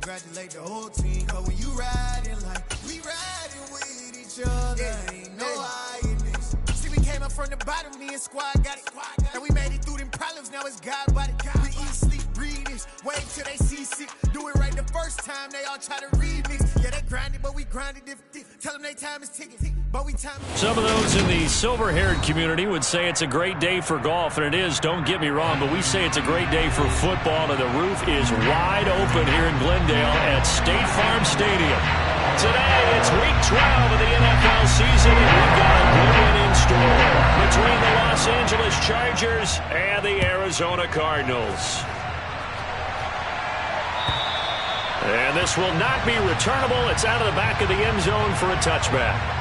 congratulate the whole team. Cause when you riding like we riding with each other, ain't no hiding this. See, we came up from the bottom, me and squad got it. And we made it through them problems, now it's God body. We eat, sleep, breathe this, wait till they see sick. Do it right the first time, they all try to remix. Yeah, they grinded, but we grinded different. Tell them they time is ticking, but we time. Some of those in the silver-haired community would say it's a great day for golf, and it is, don't get me wrong, but we say it's a great day for football, and the roof is wide open here in Glendale at State Farm Stadium. Today, it's week 12 of the NFL season, and we've got a good one in store between the Los Angeles Chargers and the Arizona Cardinals. And this will not be returnable. It's out of the back of the end zone for a touchback.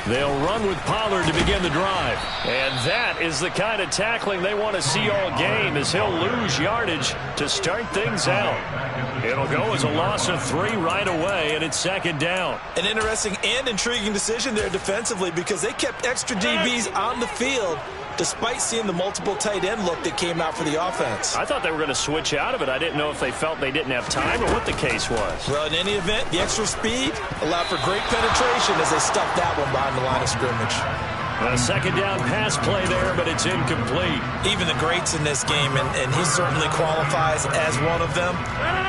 They'll run with Pollard to begin the drive. And that is the kind of tackling they want to see all game, as he'll lose yardage to start things out. It'll go as a loss of 3 right away, and it's second down. An interesting and intriguing decision there defensively, because they kept extra DBs on the field despite seeing the multiple tight end look that came out for the offense. I thought they were going to switch out of it. I didn't know if they felt they didn't have time or what the case was. Well, in any event, the extra speed allowed for great penetration as they stuffed that one behind the line of scrimmage. A second down pass play there, but it's incomplete. Even the greats in this game, and he certainly qualifies as one of them,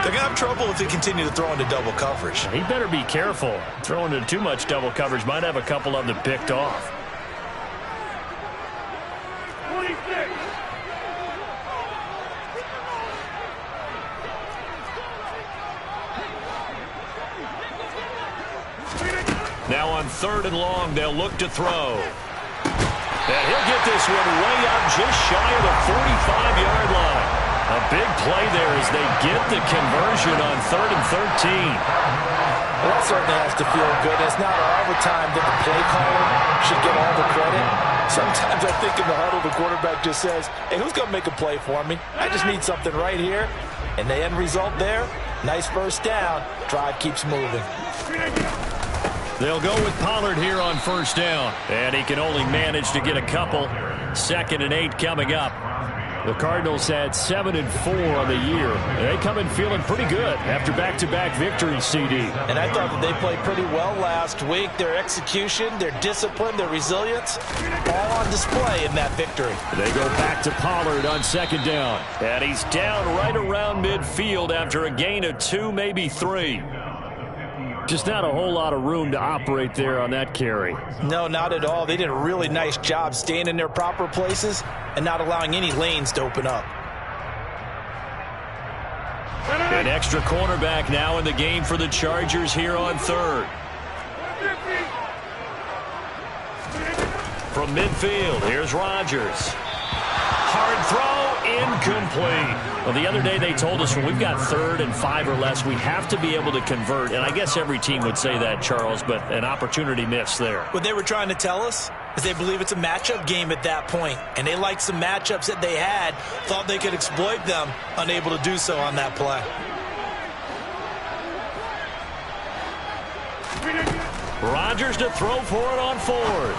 they're going to have trouble if they continue to throw into double coverage. He better be careful. Throwing into too much double coverage might have a couple of them picked off. Now on 3rd and long, they'll look to throw. And he'll get this one way up just shy of the 45-yard line. A big play there as they get the conversion on 3rd and 13. Well, that certainly has to feel good. It's not all the time that the play caller should get all the credit. Sometimes I think in the huddle, the quarterback just says, hey, who's going to make a play for me? I just need something right here. And the end result there, nice first down. Drive keeps moving. They'll go with Pollard here on 1st down. And he can only manage to get a couple. 2nd and 8 coming up. The Cardinals had 7-4 on the year. They come in feeling pretty good after back-to-back victories, CD. And I thought that they played pretty well last week. Their execution, their discipline, their resilience, all on display in that victory. They go back to Pollard on 2nd down. And he's down right around midfield after a gain of 2, maybe 3. Just not a whole lot of room to operate there on that carry. No, not at all. They did a really nice job staying in their proper places and not allowing any lanes to open up. An extra cornerback now in the game for the Chargers here on 3rd. From midfield, here's Rodgers. Hard throw, incomplete. Well, the other day they told us when we've got 3rd and 5 or less, we have to be able to convert. And I guess every team would say that, Charles, but an opportunity missed there. What they were trying to tell us is they believe it's a matchup game at that point. And they liked some matchups that they had, thought they could exploit them, unable to do so on that play. Rodgers to throw for it on 4th.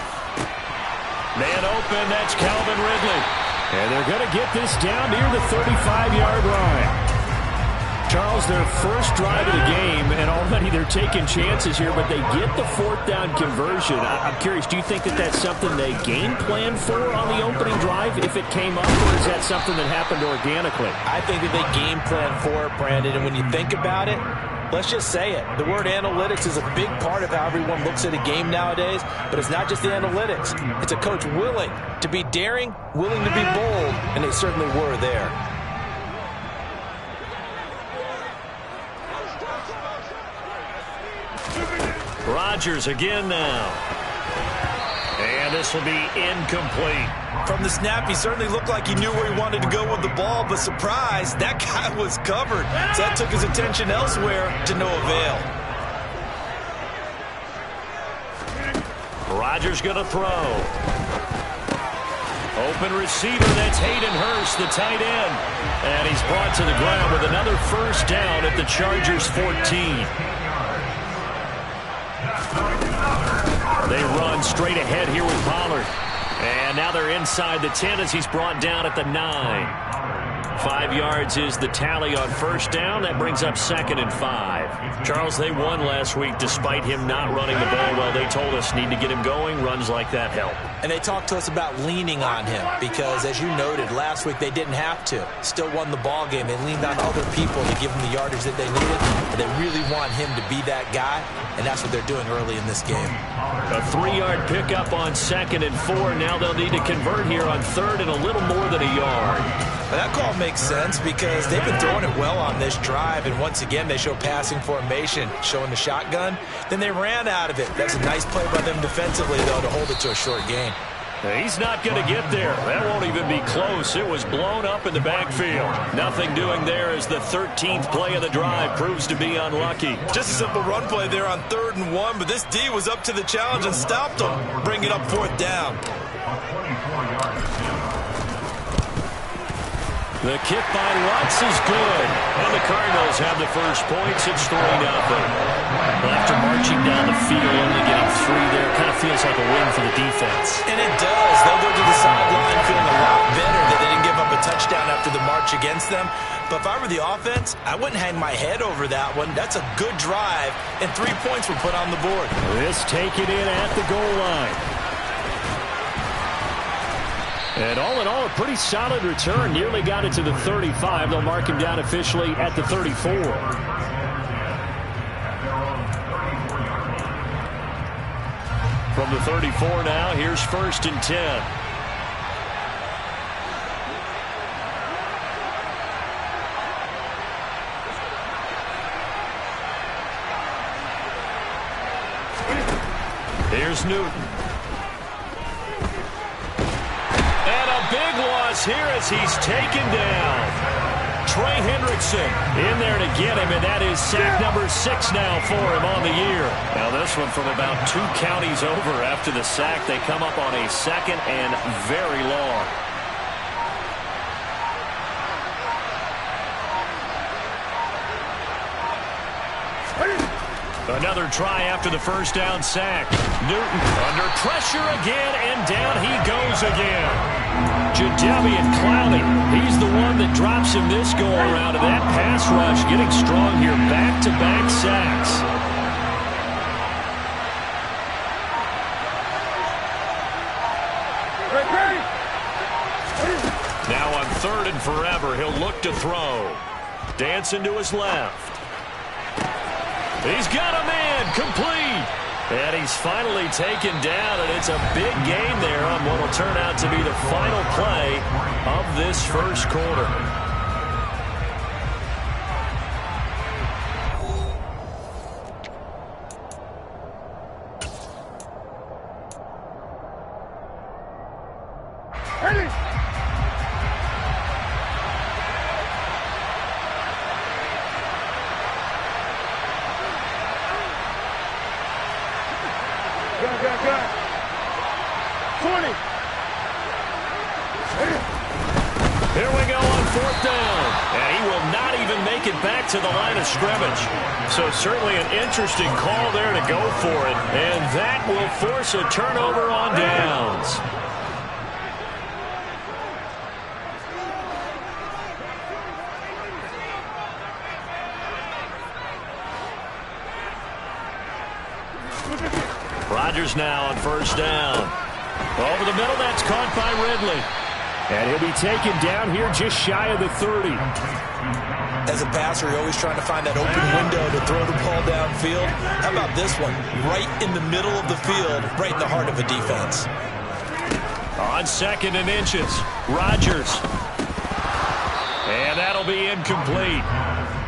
Man open, that's Calvin Ridley. And they're going to get this down near the 35-yard line. Charles, their first drive of the game, and already they're taking chances here, but they get the 4th down conversion. I'm curious, do you think that that's something they game plan for on the opening drive if it came up, or is that something that happened organically? I think that they game plan for it, Brandon, and when you think about it, let's just say it. The word analytics is a big part of how everyone looks at a game nowadays, but it's not just the analytics. It's a coach willing to be daring, willing to be bold, and they certainly were there. Rodgers again now. And this will be incomplete. From the snap, he certainly looked like he knew where he wanted to go with the ball, but surprise, that guy was covered. So that took his attention elsewhere to no avail. Rodgers going to throw. Open receiver, that's Hayden Hurst, the tight end. And he's brought to the ground with another first down at the Chargers 14. They run straight ahead here with Pollard. And now they're inside the 10 as he's brought down at the 9. 5 yards is the tally on first down. That brings up 2nd and 5. Charles, they won last week despite him not running the ball well. They told us need to get him going. Runs like that help. And they talked to us about leaning on him because, as you noted, last week they didn't have to. Still won the ball game. They leaned on other people to give him the yardage that they needed. But they really want him to be that guy, and that's what they're doing early in this game. A 3-yard pickup on 2nd and 4. Now they'll need to convert here on 3rd and a little more than a yard. Well, that call makes sense because they've been throwing it well on this drive, and once again they show passing formation, showing the shotgun. Then they ran out of it. That's a nice play by them defensively, though, to hold it to a short gain. He's not going to get there. That won't even be close. It was blown up in the backfield. Nothing doing there as the 13th play of the drive proves to be unlucky. Just a simple run play there on 3rd and 1, but this D was up to the challenge and stopped them, bringing up 4th down. The kick by Lutz is good. And the Cardinals have the first points. It's 3-0. After marching down the field, only getting 3 there, kind of feels like a win for the defense. And it does. They'll go to the sideline feeling a lot better that they didn't give up a touchdown after the march against them. But if I were the offense, I wouldn't hang my head over that one. That's a good drive, and 3 points were put on the board. This taken in at the goal line. And all in all, a pretty solid return. Nearly got it to the 35. They'll mark him down officially at the 34. From the 34 now, here's 1st and 10. Here's Newton. Big loss here as he's taken down. Trey Hendrickson in there to get him, and that is sack number 6 now for him on the year. Now this one from about 2 counties over after the sack. They come up on a 2nd and very long. Another try after the first down sack. Newton under pressure again, and down he goes again. Jadeveon Clowney, he's the one that drops him this go-around. And that pass rush getting strong here. Back-to-back sacks. Now on 3rd and forever, he'll look to throw. Dancing to his left. He's got a man complete. And he's finally taken down, and it's a big gain there on what will turn out to be the final play of this first quarter. Here we go on 4th down. And he will not even make it back to the line of scrimmage. So certainly an interesting call there to go for it. And that will force a turnover on downs. Rodgers now on 1st down. Over the middle, that's caught by Ridley. And he'll be taken down here just shy of the 30. As a passer, you're always trying to find that open window to throw the ball downfield. How about this one? Right in the middle of the field, right in the heart of a defense. On 2nd and inches, Rodgers. And that'll be incomplete.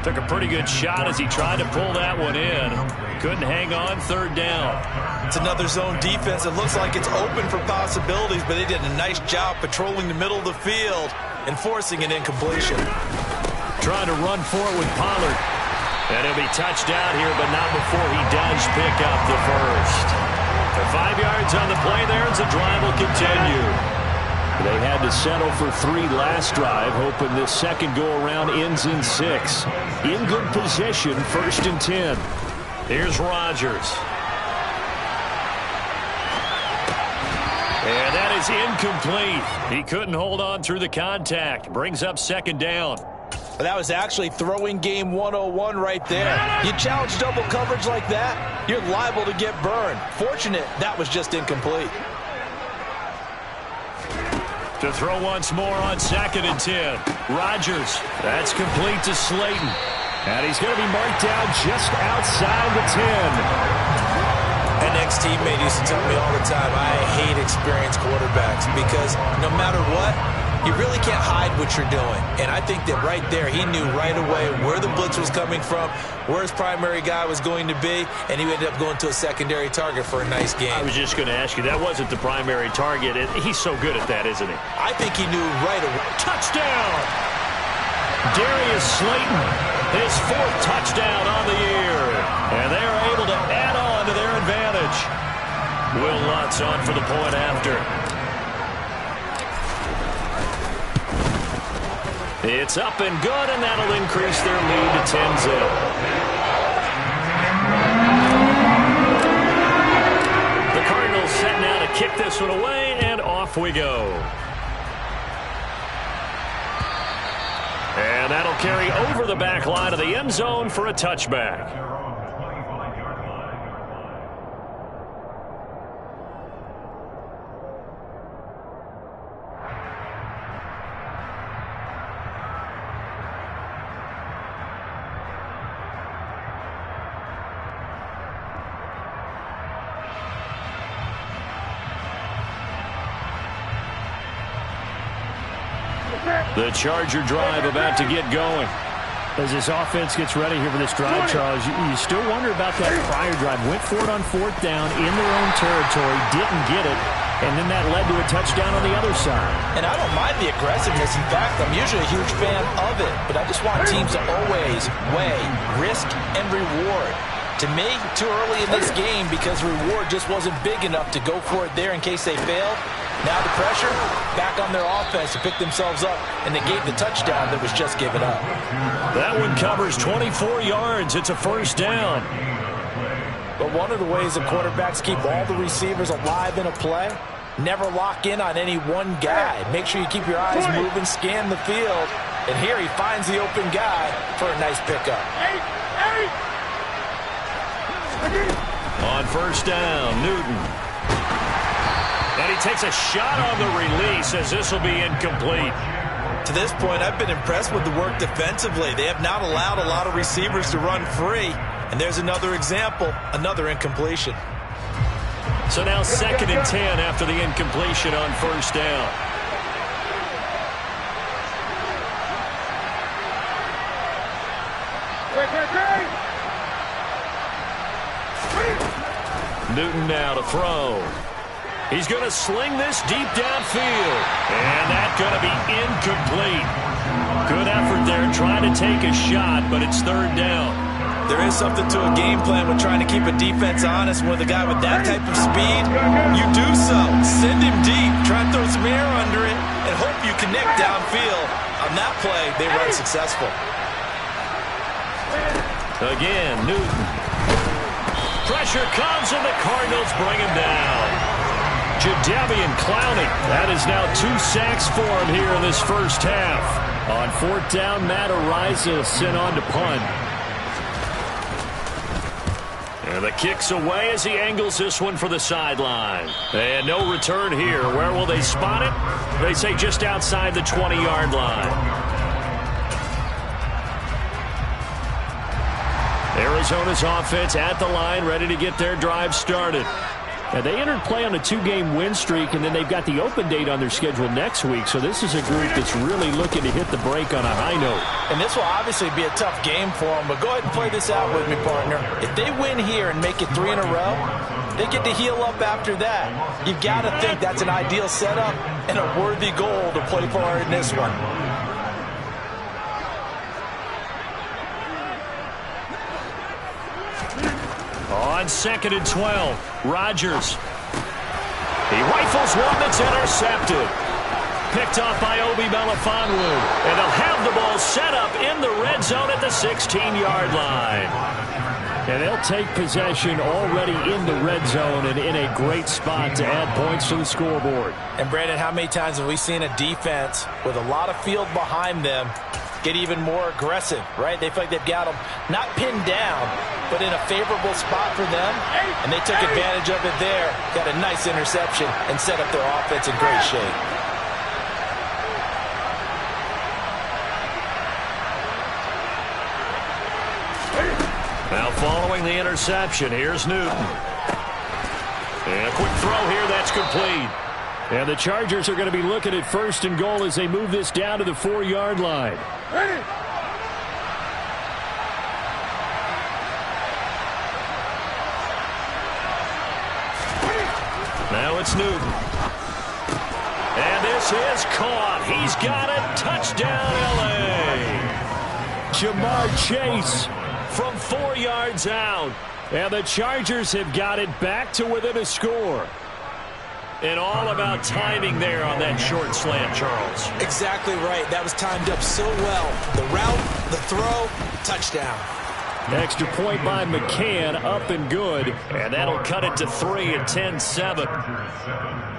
Took a pretty good shot as he tried to pull that one in. Couldn't hang on 3rd down. It's another zone defense. It looks like it's open for possibilities, but they did a nice job patrolling the middle of the field and forcing an incompletion. Trying to run for it with Pollard. And he'll be touched out here, but not before he does pick up the first. 5 yards on the play there as the drive will continue. They had to settle for 3 last drive, hoping this second go-around ends in 6. In good position, 1st and 10. Here's Rodgers. And that is incomplete. He couldn't hold on through the contact. Brings up 2nd down. That was actually throwing game 101 right there. You challenge double coverage like that, you're liable to get burned. Fortunate that was just incomplete. To throw once more on 2nd and 10. Rodgers. That's complete to Slayton. And he's going to be marked down just outside the 10. An ex-teammate used to tell me all the time, I hate experienced quarterbacks because no matter what, you really can't hide what you're doing. And I think that right there, he knew right away where the blitz was coming from, where his primary guy was going to be, and he ended up going to a secondary target for a nice game. I was just going to ask you, that wasn't the primary target. He's so good at that, isn't he? I think he knew right away. Touchdown! Darius Slayton, his 4th touchdown on the year. And they are able to add on to their advantage. Will Lutz on for the point after. It's up and good, and that'll increase their lead to 10-zip. The Cardinals set now to kick this one away, and off we go. And that'll carry over the back line of the end zone for a touchback. The Charger drive about to get going. As this offense gets ready here for this drive, Charles, you still wonder about that prior drive. Went for it on 4th down in their own territory, didn't get it, and then that led to a touchdown on the other side. And I don't mind the aggressiveness. In fact, I'm usually a huge fan of it. But I just want teams to always weigh risk and reward. To me, too early in this game because reward just wasn't big enough to go for it there in case they failed. Now the pressure back on their offense to pick themselves up, and they gave the touchdown that was just given up. That one covers 24 yards. It's a 1st down. But one of the ways the quarterbacks keep all the receivers alive in a play, never lock in on any one guy. Make sure you keep your eyes moving, scan the field, and here he finds the open guy for a nice pickup. On 1st down, Newton. And he takes a shot on the release as this will be incomplete. To this point, I've been impressed with the work defensively. They have not allowed a lot of receivers to run free. And there's another example, another incompletion. So now 2nd and 10 after the incompletion on 1st down. Newton now to throw. He's going to sling this deep downfield. And that's going to be incomplete. Good effort there trying to take a shot, but it's 3rd down. There is something to a game plan with trying to keep a defense honest. With a guy with that type of speed, you do so. Send him deep. Try and throw some air under it and hope you connect downfield. On that play, they run successful. Again, Newton. Pressure comes, and the Cardinals bring him down. Jadeveon Clowney. That is now 2 sacks for him here in this 1st half. On 4th down, Matt Araiza sent on to punt. And the kick's away as he angles this one for the sideline. And no return here. Where will they spot it? They say just outside the 20-yard line. Arizona's offense at the line, ready to get their drive started. Now, they entered play on a 2-game win streak, and then they've got the open date on their schedule next week. So this is a group that's really looking to hit the break on a high note. And this will obviously be a tough game for them, but go ahead and play this out with me, partner. If they win here and make it 3 in a row, they get to heal up after that. You've got to think that's an ideal setup and a worthy goal to play for in this one. On on 2nd and 12. Rodgers. He rifles one that's intercepted. Picked off by Obi Melifonwu. And they'll have the ball set up in the red zone at the 16-yard line. And they'll take possession already in the red zone and in a great spot to add points to the scoreboard. And, Brandon, how many times have we seen a defense with a lot of field behind them get even more aggressive, right? They feel like they've got them not pinned down, but in a favorable spot for them, and they took advantage of it there, got a nice interception, and set up their offense in great shape. Now following the interception, here's Newton. And a quick throw here, that's complete. And the Chargers are going to be looking at 1st and goal as they move this down to the 4-yard line. Now it's Newton. And this is caught. He's got it. Touchdown, L.A. Jamar Chase from 4 yards out. And the Chargers have got it back to within a score. And all about timing there on that short slant, Charles. Exactly right. That was timed up so well. The route, the throw, touchdown. Extra point by McCann, up and good. And that'll cut it to 3 at 10-7.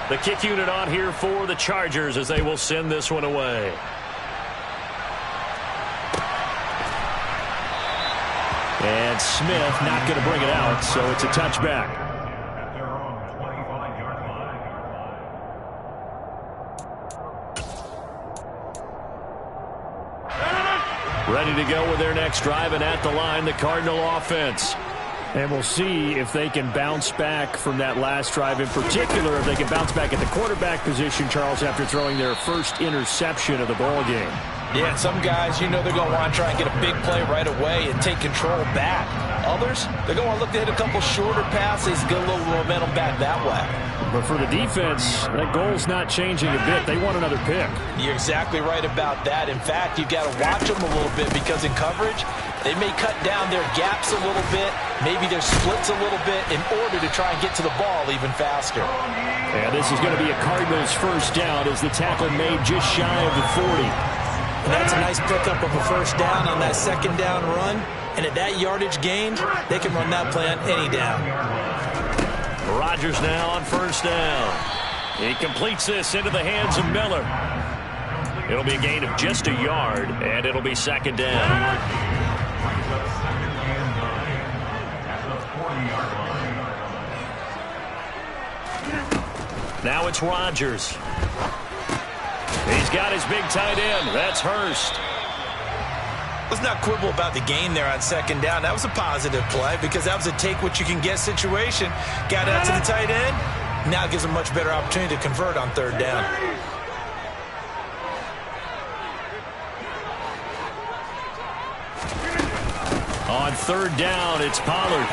The kick unit on here for the Chargers as they will send this one away. And Smith not going to bring it out, so it's a touchback. Ready to go with their next drive, and at the line, the Cardinal offense. And we'll see if they can bounce back from that last drive, in particular, if they can bounce back at the quarterback position, Charles, after throwing their first interception of the ball game. Yeah, some guys, you know they're going to want to try and get a big play right away and take control back. Others, they're going to look to hit a couple shorter passes, get a little momentum back that way. But for the defense, that goal's not changing a bit. They want another pick. You're exactly right about that. In fact, you've got to watch them a little bit because in coverage, they may cut down their gaps a little bit, maybe their splits a little bit in order to try and get to the ball even faster. And this is going to be a Cardinals first down as the tackle made just shy of the 40. And that's a nice pickup of a first down on that second down run. And at that yardage gained, they can run that play on any down. Rodgers now on first down. He completes this into the hands of Miller. It'll be a gain of just a yard, and it'll be second down. Now it's Rodgers. He's got his big tight end. That's Hurst. Let's not quibble about the gain there on second down. That was a positive play because that was a take-what-you-can-get situation. Got out to the tight end. Now gives a much better opportunity to convert on third down. On third down, it's Pollard.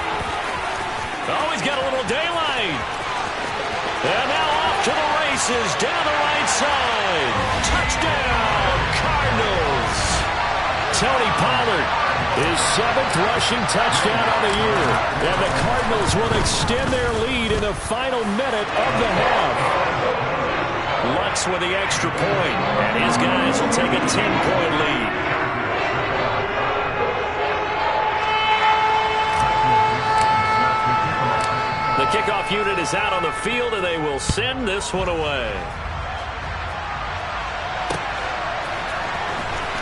Oh, he's got a little daylight. And now off to the races down the right side. Touchdown, Cardinals. Tony Pollard, his 7th rushing touchdown on the year. And the Cardinals will extend their lead in the final minute of the half. Lutz with the extra point, and his guys will take a 10-point lead. The kickoff unit is out on the field, and they will send this one away.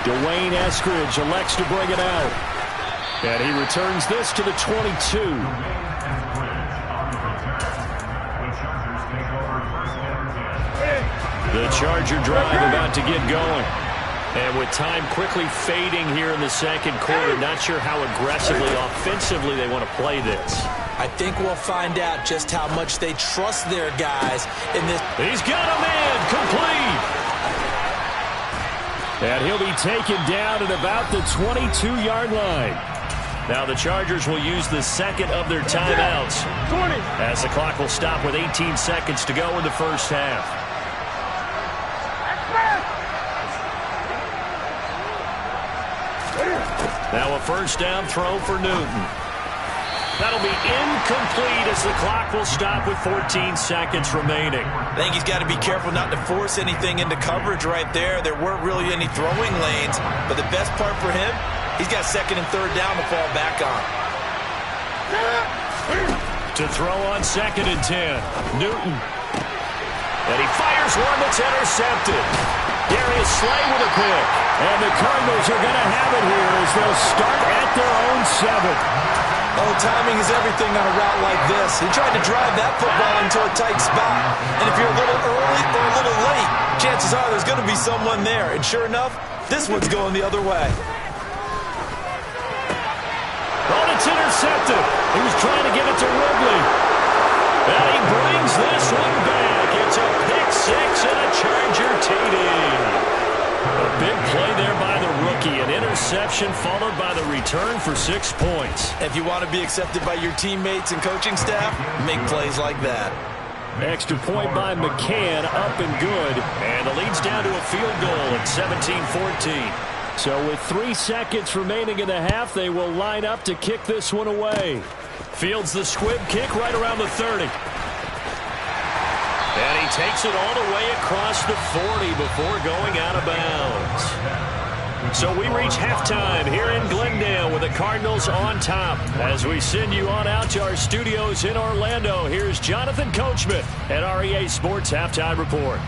Dwayne Eskridge elects to bring it out. And he returns this to the 22. The Charger drive about to get going. And with time quickly fading here in the second quarter, not sure how aggressively, offensively they want to play this. I think we'll find out just how much they trust their guys in this. He's got a man complete. And he'll be taken down at about the 22-yard line. Now the Chargers will use the second of their timeouts as the clock will stop with 18 seconds to go in the first half. Now a first down throw for Newton. That'll be incomplete as the clock will stop with 14 seconds remaining. I think he's got to be careful not to force anything into coverage right there. There weren't really any throwing lanes, but the best part for him, he's got second and third down to fall back on. To throw on second and 10, Newton. And he fires one that's intercepted. Darius Slay with a pick. And the Cardinals are going to have it here as they'll start at their own 7. Oh, timing is everything on a route like this. He tried to drive that football into a tight spot. And if you're a little early or a little late, chances are there's going to be someone there. And sure enough, this one's going the other way. Oh, it's intercepted. He was trying to give it to Ridley. And he brings this one back. It's a pick six and a Charger TD. A big play there by the rookie. An interception followed by the return for 6 points. If you want to be accepted by your teammates and coaching staff, make plays like that. Extra point by McCann, up and good. And the lead's down to a field goal at 17-14. So with 3 seconds remaining in the half, they will line up to kick this one away. Fields the squib kick right around the 30. And he takes it all the way across the 40 before going out of bounds. So we reach halftime here in Glendale with the Cardinals on top. As we send you on out to our studios in Orlando, here's Jonathan Coachman at REA Sports Halftime Report.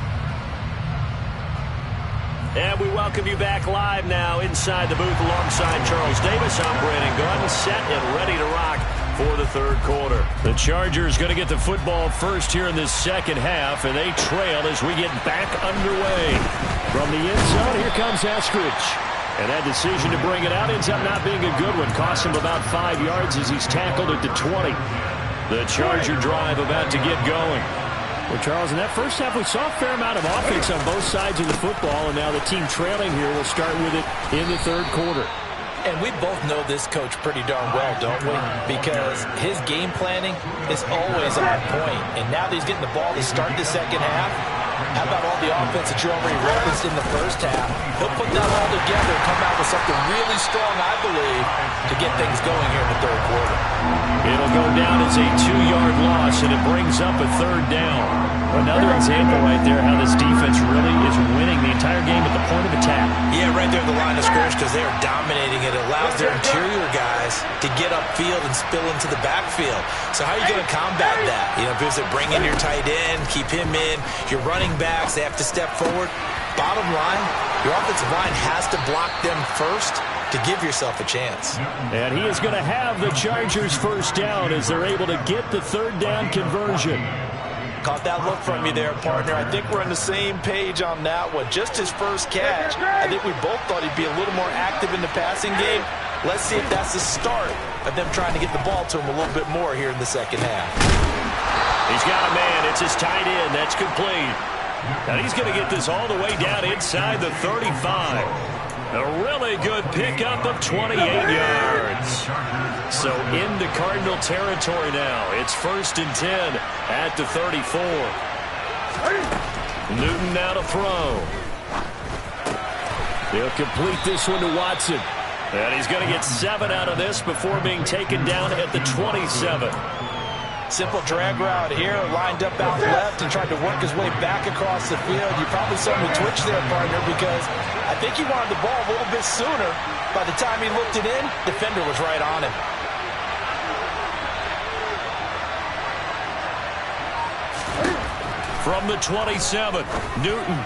And we welcome you back live now inside the booth alongside Charles Davis. I'm Brandon Gaudin, set and ready to rock for the third quarter. The Chargers going to get the football first here in this second half, and they trail as we get back underway. From the end zone, here comes Eskridge. And that decision to bring it out ends up not being a good one. Cost him about 5 yards as he's tackled at the 20. The Charger drive about to get going. Well, Charles, in that first half, we saw a fair amount of offense on both sides of the football, and now the team trailing here will start with it in the third quarter. And we both know this coach pretty darn well, don't we? Because his game planning is always on point. And now that he's getting the ball to start the second half, how about all the offense that you already referenced in the first half? He'll put that all together and come out with something really strong, I believe, to get things going here in the third quarter. It'll go down as a 2-yard loss, and it brings up a third down. Another example right there how this defense really is winning the entire game at the point of attack. Yeah, right there at the line of scrimmage because they are dominating it. It allows their interior guys to get upfield and spill into the backfield. So how are you going to combat that? You know, if it's bring in your tight end, keep him in, your running backs, they have to step forward. Bottom line, your offensive line has to block them first to give yourself a chance. And he is going to have the Chargers first down as they're able to get the third down conversion. Caught that look from you there, partner. I think we're on the same page on that one. Just his first catch. I think we both thought he'd be a little more active in the passing game. Let's see if that's the start of them trying to get the ball to him a little bit more here in the second half. He's got a man. It's his tight end. That's complete. And he's going to get this all the way down inside the 35. A really good pickup of 28 yards. So into Cardinal territory now. It's 1st and 10 at the 34. Newton now to throw. He'll complete this one to Watson. And he's going to get 7 out of this before being taken down at the 27. Simple drag route here, lined up out left and tried to work his way back across the field. You probably saw him twitch there, partner, because I think he wanted the ball a little bit sooner. By the time he looked it in, defender was right on him. From the 27, Newton.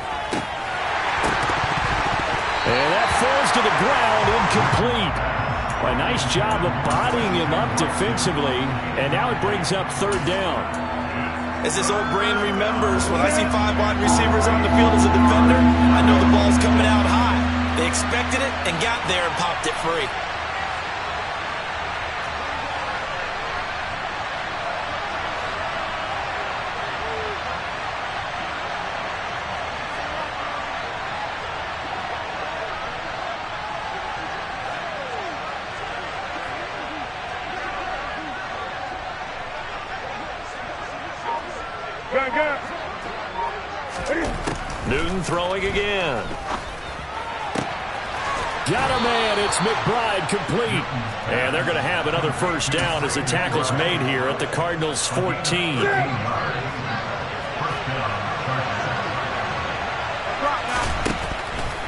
And that falls to the ground, incomplete. A nice job of bodying him up defensively, and now it brings up third down. As this old brain remembers, when I see 5 wide receivers on the field as a defender, I know the ball's coming out high. They expected it and got there and popped it free. Newton throwing again. Got a man. It's McBride complete. And they're going to have another first down as the tackle's made here at the Cardinals' 14.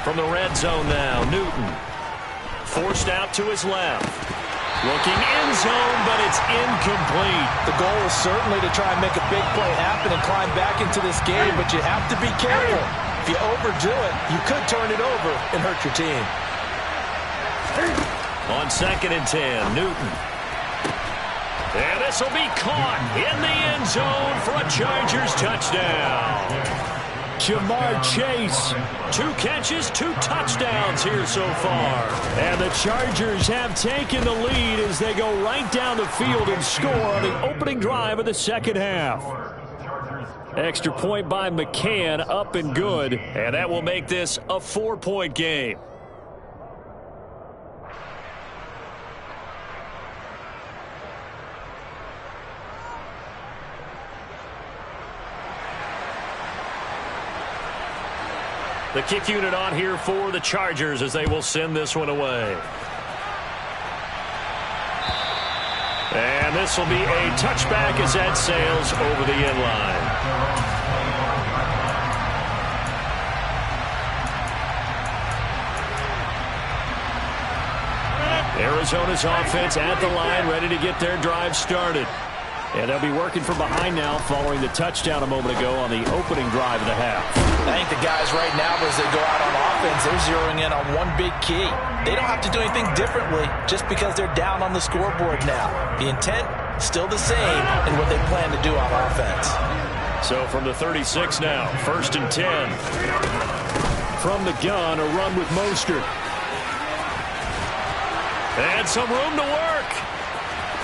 From the red zone now, Newton. Forced out to his left. Looking end zone, but it's incomplete. The goal is certainly to try and make a big play happen and climb back into this game, but you have to be careful. If you overdo it, you could turn it over and hurt your team. On 2nd and 10, Newton. And this will be caught in the end zone for a Chargers touchdown. Jamar Chase. 2 catches, 2 touchdowns here so far. And the Chargers have taken the lead as they go right down the field and score on the opening drive of the second half. Extra point by McCann, up and good. And that will make this a 4-point game. The kick unit on here for the Chargers as they will send this one away. And this will be a touchback as that sails over the end line. Arizona's offense at the line, ready to get their drive started. And they'll be working from behind now following the touchdown a moment ago on the opening drive of the half. I think the guys right now, as they go out on offense, they're zeroing in on one big key. They don't have to do anything differently just because they're down on the scoreboard now. The intent, still the same in what they plan to do on offense. So from the 36 now, 1st and 10. From the gun, a run with Mostert. And some room to work.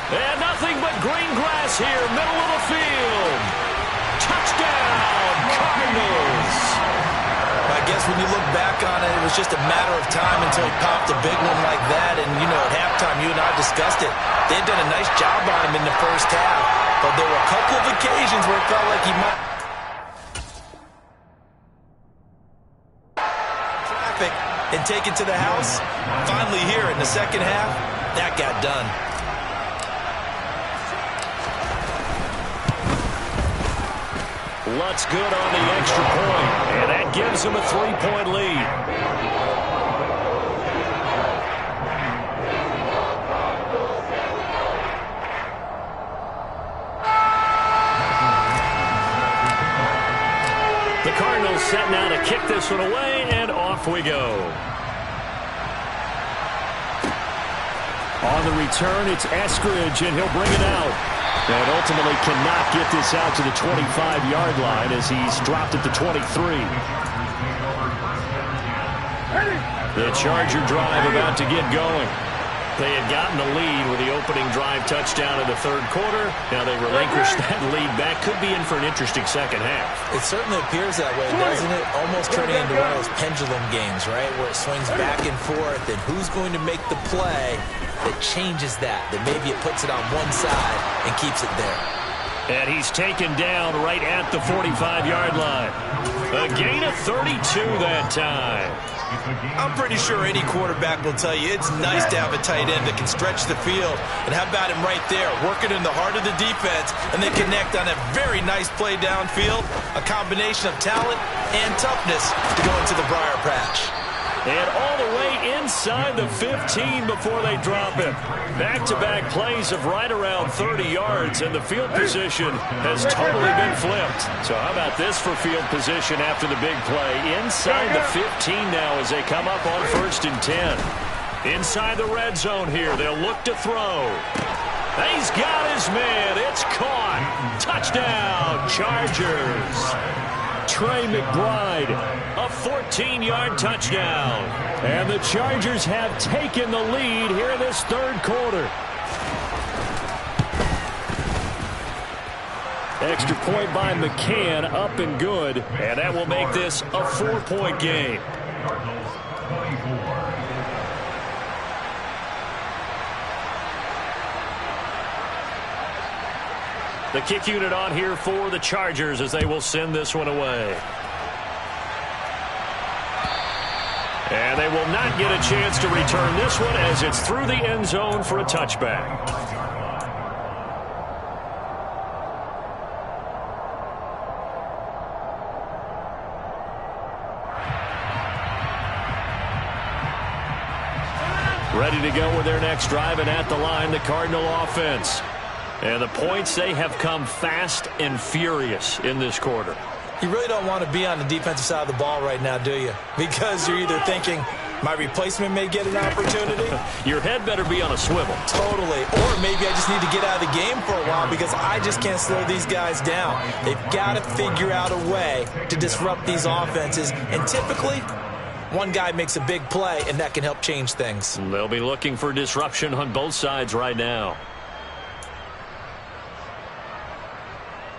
And nothing but green grass here, middle of the field. Touchdown, Cardinals. I guess when you look back on it, it was just a matter of time until he popped a big one like that. And, you know, at halftime, you and I discussed it. They had done a nice job on him in the first half. But there were a couple of occasions where it felt like he might... traffic and take it to the house. Finally here in the second half, that got done. Lutz good on the extra point, and that gives him a 3-point lead. The Cardinals set now to kick this one away, and off we go. On the return, it's Eskridge, and he'll bring it out. And ultimately cannot get this out to the 25-yard line as he's dropped it to 23. The Charger drive about to get going. They had gotten the lead with the opening drive touchdown in the third quarter. Now they relinquished that lead back. Could be in for an interesting second half. It certainly appears that way, doesn't it? Almost turning into one of those pendulum games, right? Where it swings back and forth, and who's going to make the play that changes that maybe it puts it on one side and keeps it there. And he's taken down right at the 45-yard line. A gain of 32 that time. I'm pretty sure any quarterback will tell you it's nice to have a tight end that can stretch the field. And how about him right there, working in the heart of the defense, and they connect on a very nice play downfield. A combination of talent and toughness to go into the briar patch. And all the way inside the 15 before they drop him. Back-to-back plays of right around 30 yards, and the field position has totally been flipped. So how about this for field position after the big play? Inside the 15 now as they come up on 1st and 10. Inside the red zone here, they'll look to throw. He's got his man. It's caught. Touchdown, Chargers. Trey McBride. A 14-yard touchdown. And the Chargers have taken the lead here in this third quarter. Extra point by McCann, up and good. And that will make this a 4-point game. The kick unit on here for the Chargers as they will send this one away. And they will not get a chance to return this one as it's through the end zone for a touchback. Ready to go with their next drive, and at the line, the Cardinal offense. And the points, they have come fast and furious in this quarter. You really don't want to be on the defensive side of the ball right now, do you? Because you're either thinking, my replacement may get an opportunity. Your head better be on a swivel. Totally. Or maybe I just need to get out of the game for a while because I just can't slow these guys down. They've got to figure out a way to disrupt these offenses. And typically, one guy makes a big play, and that can help change things. They'll be looking for disruption on both sides right now.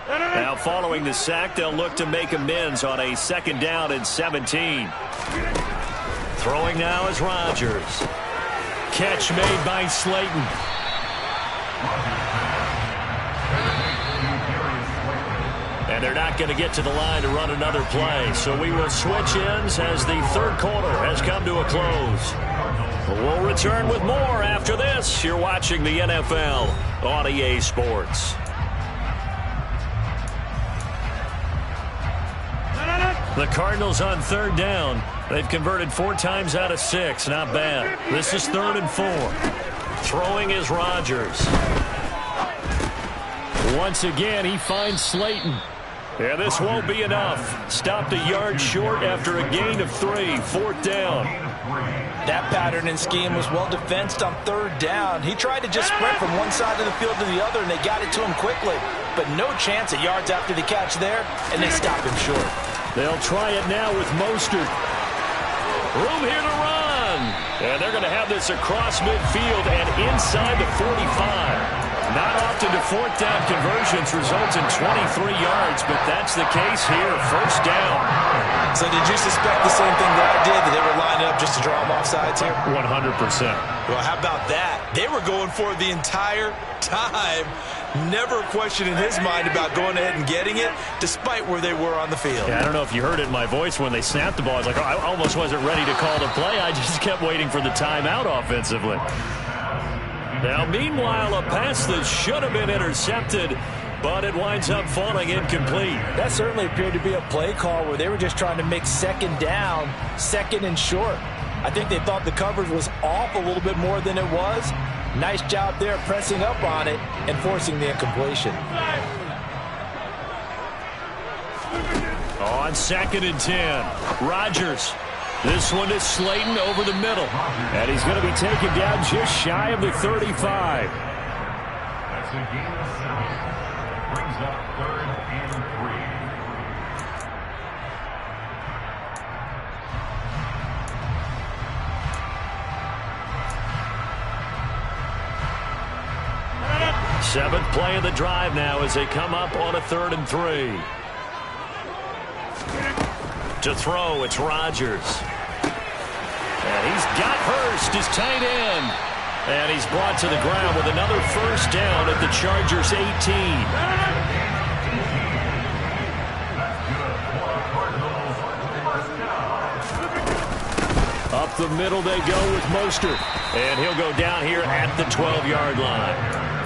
Now following the sack, they'll look to make amends on a 2nd down and 17. Throwing now is Rodgers. Catch made by Slayton. And they're not going to get to the line to run another play. So we will switch ends as the 3rd quarter has come to a close. We'll return with more after this. You're watching the NFL on EA Sports. The Cardinals on 3rd down. They've converted 4 times out of 6. Not bad. This is 3rd and 4. Throwing is Rodgers. Once again, he finds Slayton. Yeah, this won't be enough. Stopped a yard short after a gain of 3. 4th down. That pattern and scheme was well defensed on 3rd down. He tried to just sprint from one side of the field to the other, and they got it to him quickly. But no chance of yards after the catch there, and they stopped him short. They'll try it now with Mostert. Room here to run. And they're going to have this across midfield and inside the 45. Not often do 4th down conversions result in 23 yards, but that's the case here. 1st down. So did you suspect the same thing that I did, that they were lining up just to draw them off sides here? 100%. Well, how about that? They were going for it the entire time. Never a question in his mind about going ahead and getting it, despite where they were on the field. Yeah, I don't know if you heard it in my voice when they snapped the ball. I was like, I almost wasn't ready to call the play. I just kept waiting for the timeout offensively. Now, meanwhile, a pass that should have been intercepted, but it winds up falling incomplete. That certainly appeared to be a play call where they were just trying to make 2nd down, 2nd and short. I think they thought the coverage was off a little bit more than it was. Nice job there pressing up on it and forcing the incompletion. On 2nd and 10, Rodgers. This one is Slayton over the middle. And he's going to be taken down just shy of the 35. That's a gain of 7. Brings up 3rd and 3. 7th play of the drive now as they come up on a 3rd and 3. To throw, it's Rodgers. And he's got Hurst, his tight end. And he's brought to the ground with another 1st down at the Chargers' 18. Up the middle they go with Mostert. And he'll go down here at the 12-yard line.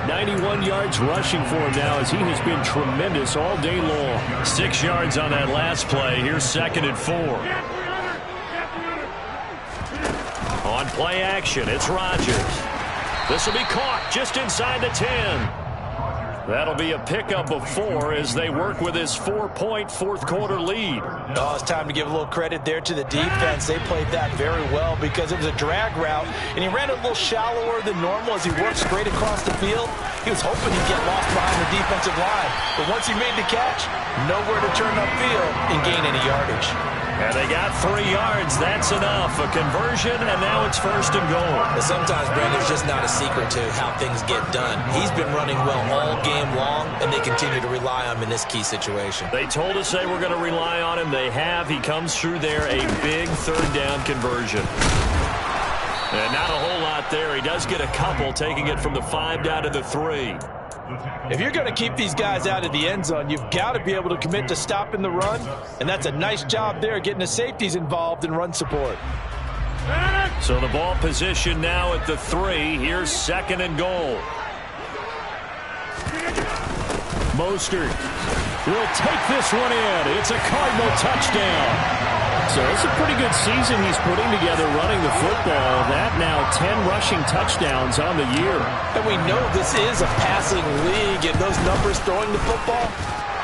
91 yards rushing for him now as he has been tremendous all day long. 6 yards on that last play. Here's 2nd and 4. On play action, it's Rodgers. This will be caught just inside the 10. That'll be a pickup of 4 as they work with his 4-point 4th quarter lead. Oh, it's time to give a little credit there to the defense. They played that very well because it was a drag route, and he ran it a little shallower than normal as he worked straight across the field. He was hoping he'd get lost behind the defensive line, but once he made the catch, nowhere to turn upfield and gain any yardage. And they got 3 yards. That's enough. A conversion, and now it's 1st and goal. But sometimes, Brandon, it's just not a secret to how things get done. He's been running well all game long, and they continue to rely on him in this key situation. They told us they were going to rely on him. They have. He comes through there, a big 3rd down conversion. And not a whole lot there. He does get a couple, taking it from the 5 down to the 3. If you're going to keep these guys out of the end zone, you've got to be able to commit to stopping the run, and that's a nice job there getting the safeties involved in run support. So the ball position now at the 3. Here's 2nd and goal. Mostert will take this one in. It's a Cardinal touchdown. So it's a pretty good season he's putting together running the football. That now 10 rushing touchdowns on the year. And we know this is a passing league, and those numbers throwing the football,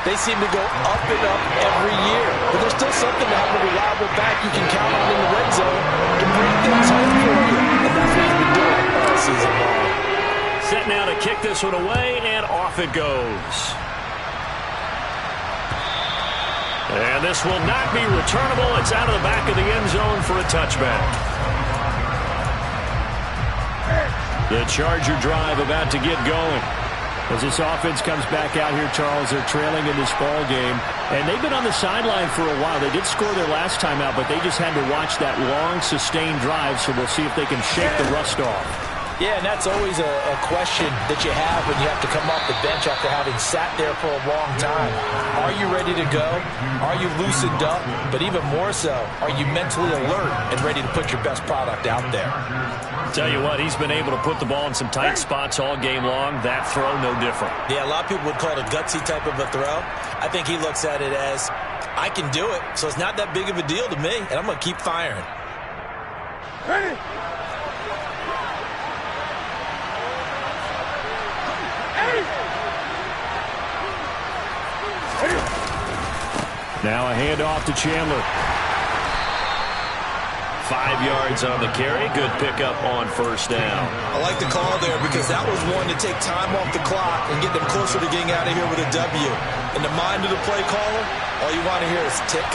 they seem to go up and up every year. But there's still something to have a reliable back you can count on in the red zone to bring things home for you. And that's what he's been doing all season long. Set now to kick this one away, and off it goes. And this will not be returnable. It's out of the back of the end zone for a touchback. The Charger drive about to get going. As this offense comes back out here, Charles, they're trailing in this ball game. And they've been on the sideline for a while. They did score their last time out, but they just had to watch that long, sustained drive, so we'll see if they can shake the rust off. Yeah, and that's always a question that you have when you have to come off the bench after having sat there for a long time. Are you ready to go? Are you loosened up? But even more so, are you mentally alert and ready to put your best product out there? Tell you what, he's been able to put the ball in some tight spots all game long. That throw, no different. Yeah, a lot of people would call it a gutsy type of a throw. I think he looks at it as, I can do it, so it's not that big of a deal to me, and I'm going to keep firing. Ready? Now a handoff to Chandler. 5 yards on the carry. Good pickup on 1st down. I like the call there because that was one to take time off the clock and get them closer to getting out of here with a W. In the mind of the play caller, all you want to hear is tick,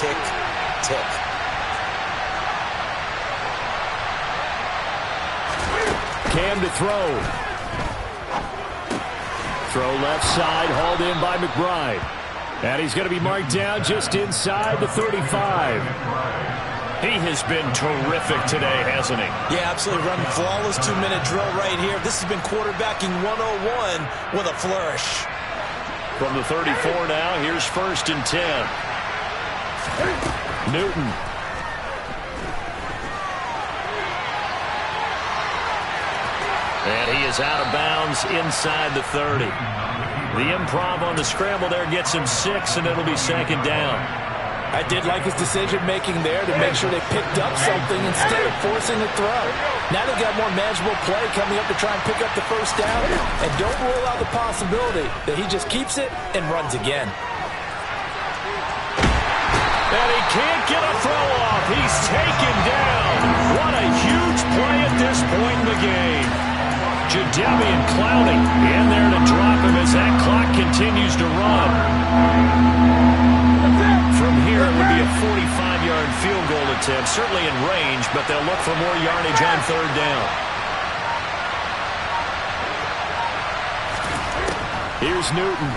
tick, tick. Cam to throw. Throw left side, hauled in by McBride. And he's going to be marked down just inside the 35. He has been terrific today, hasn't he? Yeah, absolutely. Running flawless 2-minute drill right here. This has been quarterbacking 101 with a flourish. From the 34 now, here's 1st and 10. Newton. And he is out of bounds inside the 30. The improv on the scramble there gets him 6, and it'll be 2nd down. I did like his decision-making there to make sure they picked up something instead of forcing the throw. Now they've got more manageable play coming up to try and pick up the 1st down. And don't rule out the possibility that he just keeps it and runs again. And he can't get a throw off. He's taken down. What a huge play at this point in the game. Jadeveon Clowney in there to drop him as that clock continues to run. From here, it would be a 45-yard field goal attempt, certainly in range, but they'll look for more yardage on 3rd down. Here's Newton.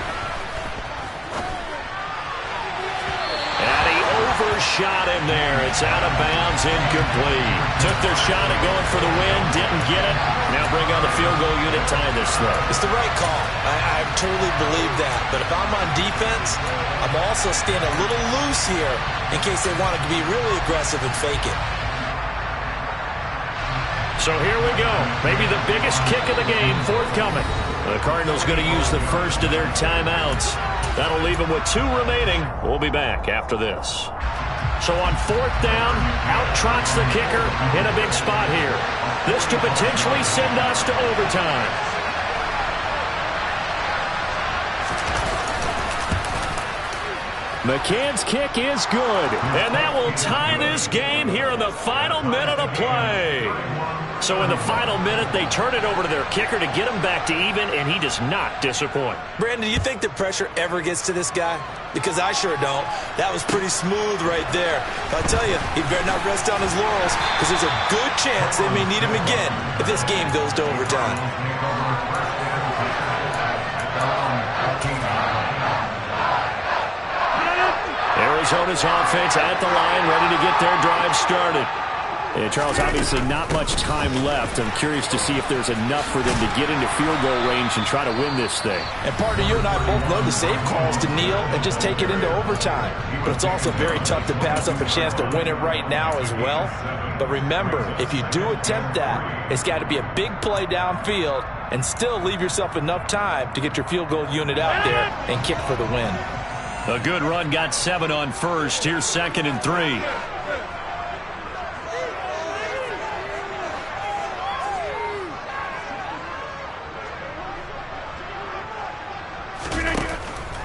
And he overshot him there. It's out of bounds, incomplete. Took their shot at going for the win, didn't get it. Now bring on the field goal unit, tie this thing. It's the right call. I totally believe that. But if I'm on defense, I'm also staying a little loose here in case they want to be really aggressive and fake it. So here we go. Maybe the biggest kick of the game forthcoming. The Cardinals going to use the first of their timeouts. That'll leave them with 2 remaining. We'll be back after this. So on 4th down, out trots the kicker in a big spot here. This to potentially send us to overtime. McCann's kick is good. And that will tie this game here in the final minute of play. So in the final minute, they turn it over to their kicker to get him back to even, and he does not disappoint. Brandon, do you think the pressure ever gets to this guy? Because I sure don't. That was pretty smooth right there. I'll tell you, he better not rest on his laurels, because there's a good chance they may need him again if this game goes to overtime. Arizona's offense at the line, ready to get their drive started. And Charles, obviously not much time left. I'm curious to see if there's enough for them to get into field goal range and try to win this thing. And partner, you and I both know the safe calls to kneel and just take it into overtime. But it's also very tough to pass up a chance to win it right now as well. But remember, if you do attempt that, it's got to be a big play downfield and still leave yourself enough time to get your field goal unit out there and kick for the win. A good run got 7 on first. Here's 2nd and 3.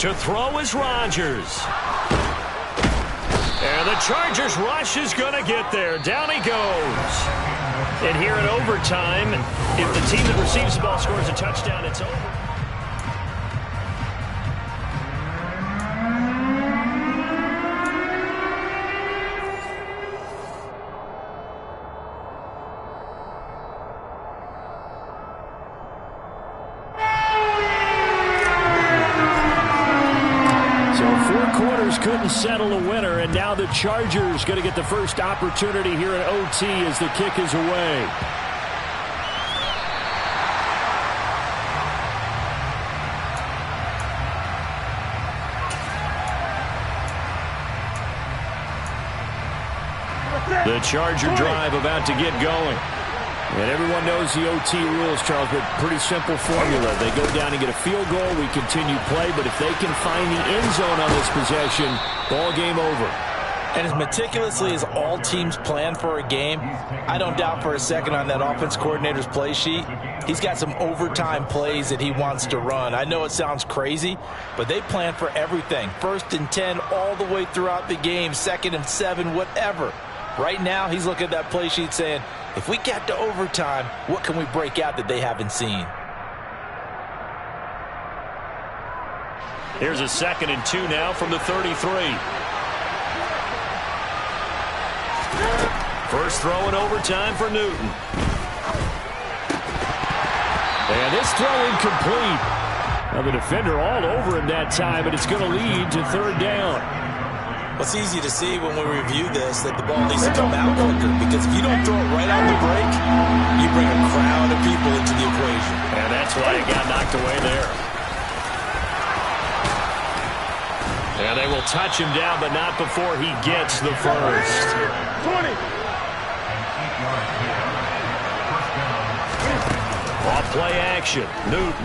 To throw is Rodgers. And the Chargers rush is going to get there. Down he goes. And here in overtime, if the team that receives the ball scores a touchdown, it's over. Couldn't settle a winner, and now the Chargers going to get the first opportunity here in OT as the kick is away. The Charger drive about to get going. And everyone knows the OT rules, Charles, but pretty simple formula. They go down and get a field goal, we continue play, but if they can find the end zone on this possession, ball game over. And as meticulously as all teams plan for a game, I don't doubt for a second on that offense coordinator's play sheet, he's got some overtime plays that he wants to run. I know it sounds crazy, but they plan for everything. 1st and 10 all the way throughout the game, 2nd and 7, whatever. Right now, he's looking at that play sheet saying, if we get to overtime, what can we break out that they haven't seen? Here's a 2nd and 2 now from the 33. First throw in overtime for Newton. And this throw incomplete. Now the defender all over him that time, but it's going to lead to 3rd down. It's easy to see when we review this that the ball needs to come out quicker, because if you don't throw it right on the break, you bring a crowd of people into the equation. And that's why it got knocked away there. And they will touch him down, but not before he gets the first. 20. Off play action, Newton.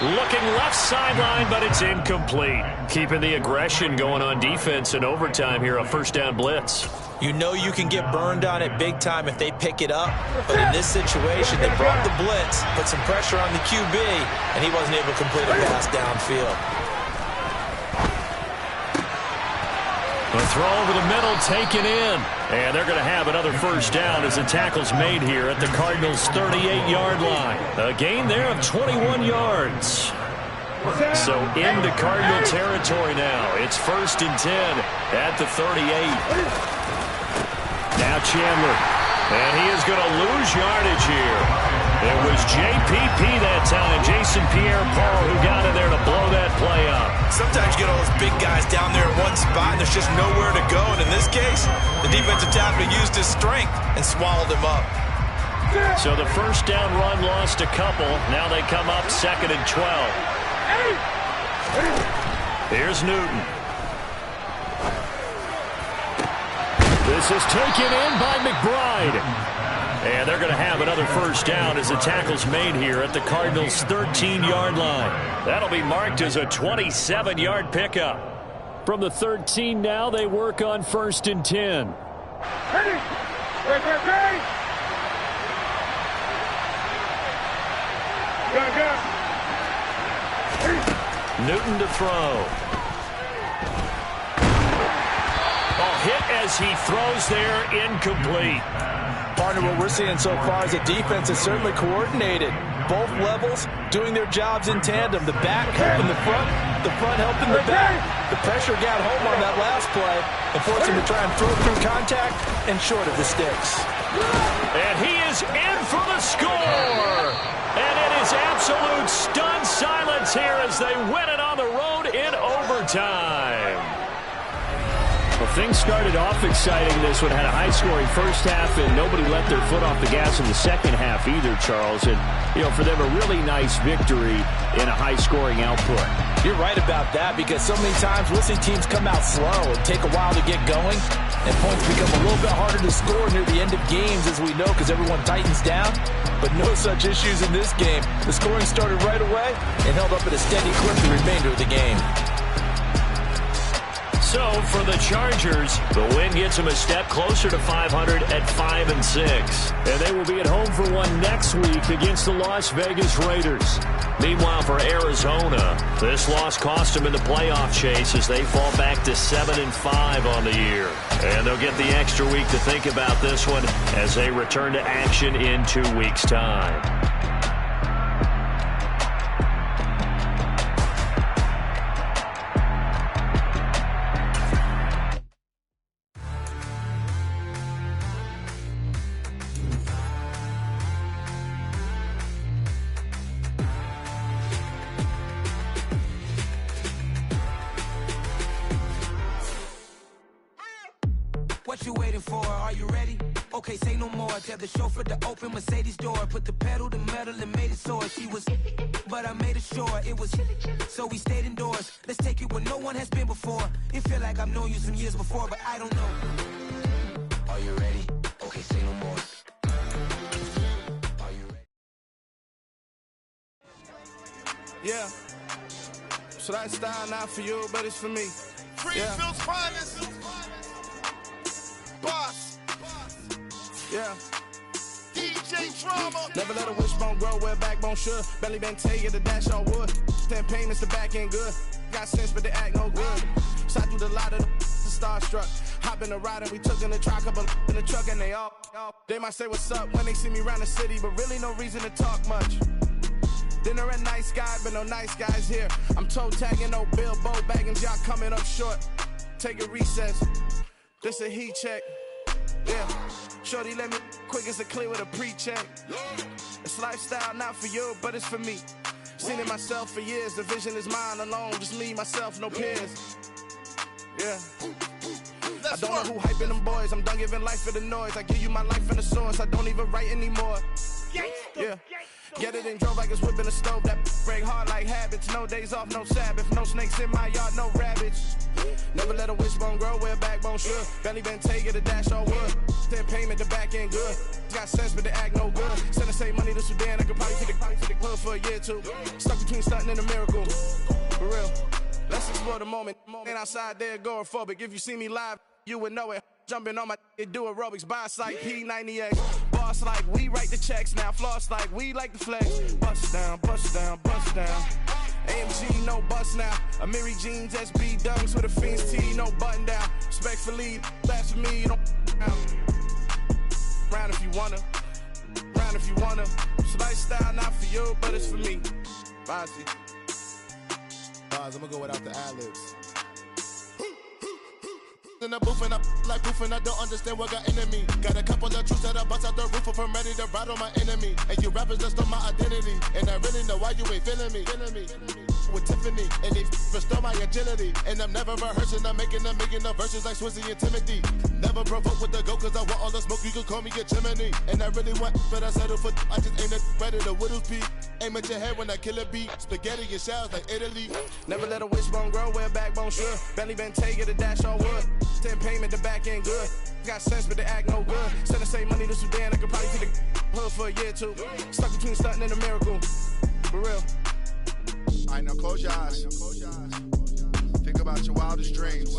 Looking left sideline, but it's incomplete. Keeping the aggression going on defense in overtime here, a 1st down blitz. You know you can get burned on it big time if they pick it up, but in this situation, they brought the blitz, put some pressure on the QB, and he wasn't able to complete a pass downfield. A throw over the middle, taken in. And they're going to have another 1st down as the tackle's made here at the Cardinals' 38-yard line. A gain there of 21 yards. So into Cardinal territory now. It's 1st and 10 at the 38. Now Chandler. And he is going to lose yardage here. It was JPP that time, Jason Pierre-Paul, who got in there to blow that play up. Sometimes you get all those big guys down there in one spot, and there's just nowhere to go. And in this case, the defensive tackle used his strength and swallowed him up. So the 1st down run lost a couple. Now they come up 2nd and 12. Here's Newton. This is taken in by McBride. And they're going to have another 1st down as the tackle's made here at the Cardinals' 13-yard line. That'll be marked as a 27-yard pickup. From the 13 now, they work on 1st and 10. Ready. Go. Newton to throw. Hit as he throws there, incomplete. Partner, what we're seeing so far is the defense is certainly coordinated. Both levels doing their jobs in tandem. The back helping the front helping the back. The pressure got home on that last play and forced him to try and throw through contact and short of the sticks. And he is in for the score. And it is absolute stunned silence here as they win it on the road in overtime. A things started off exciting. This one had a high-scoring first half, and nobody let their foot off the gas in the second half either, Charles. And, for them, a really nice victory in a high-scoring output. You're right about that, because so many times we'll see teams come out slow and take a while to get going, and points become a little bit harder to score near the end of games, as we know, because everyone tightens down. But no such issues in this game. The scoring started right away and held up at a steady clip the remainder of the game. So for the Chargers, the win gets them a step closer to 500 at 5-6. And they will be at home for one next week against the Las Vegas Raiders. Meanwhile, for Arizona, this loss cost them in the playoff chase as they fall back to 7-5 on the year. And they'll get the extra week to think about this one as they return to action in 2 weeks' time. What you waiting for? Are you ready? Okay, say no more. Tell the chauffeur to open Mercedes door. Put the pedal to metal and made it soar. She was, but I made it sure it was. So we stayed indoors. Let's take it where no one has been before. It feel like I've known you some years before, but I don't know. Are you ready? Okay, say no more. Are you ready? Yeah. So that style not for you, but it's for me. Greenfield's finest. Boss. Yeah. DJ Drama. Never let a wishbone grow where backbone should. Belly been take it, the dash all wood. 10 payments, the back end good. Got sense, but they act no good. Shot through the lot of the starstruck. Hop in the ride and we took in the truck, couple in the truck and they all. They might say what's up when they see me around the city, but really no reason to talk much. Dinner a nice guy, but no nice guys here. I'm toe tagging, no Bilbo Baggins, y'all coming up short. Take a recess. This a heat check. Yeah. Shorty let me quick as a clear with a pre-check. It's lifestyle not for you, but it's for me. Seen it myself for years. The vision is mine alone. Just me, myself, no peers. Yeah. I don't know who hyping them boys. I'm done giving life for the noise. I give you my life in the source. I don't even write anymore. Yeah. Get it and drove like it's whipping a stove. That break hard like habits. No days off, no Sabbath. No snakes in my yard, no rabbits. Never let a wishbone grow where backbone should. Belly been take it, a dash all wood. 10 payment, the back end good. Got sense, but they act no good. Send the same money to Sudan. I could probably take the club for a year or two. Stuck between stunting and a miracle. For real. Let's explore the moment. Ain't outside there agoraphobic. If you see me live, you would know it. Jumping on my do aerobics, buy like P90X. Boss like we write the checks now. Floss like we like the flex. Bust down, bust down, bust down. AMG, no bust now. Amiri jeans, SB dunks with a Fiends T, no button down. Respectfully, that's for me, you don't round if you wanna. Round if you wanna. It's lifestyle not for you, but it's for me. Bossy. I'm gonna go without the ad-libs. In the booth and I like proof and I don't understand what got into me. Got a couple of truths that I bust out the roof if I'm ready to ride on my enemy. And you rappers just stole my identity. And I really know why you ain't feeling me. With Tiffany and they restore my agility. And I'm never rehearsing, I'm making a million of verses like Swizzy and Timothy. Never provoke with the go cause I want all the smoke, you can call me a chimney. And I really want, but I settle for I just aim at ready to Whittles Peak. Aim at your head when I kill a beat. Spaghetti and shells like Italy. Never let a wishbone grow where backbone should. Belly been take it, a dash all wood. 10 payment, the back end good. Got sense, but they act no good. Send the same money to Sudan, I could probably take the hood for a year or two. Stuck between stunting and a miracle. For real. All right, now close your eyes. Think about your wildest dreams.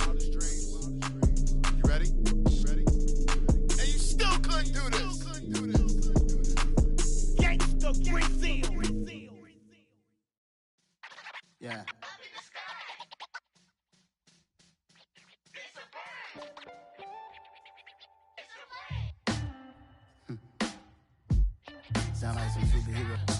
You ready? And you still couldn't do this. Gangsta Brazil. Yeah. Sound like some superhero.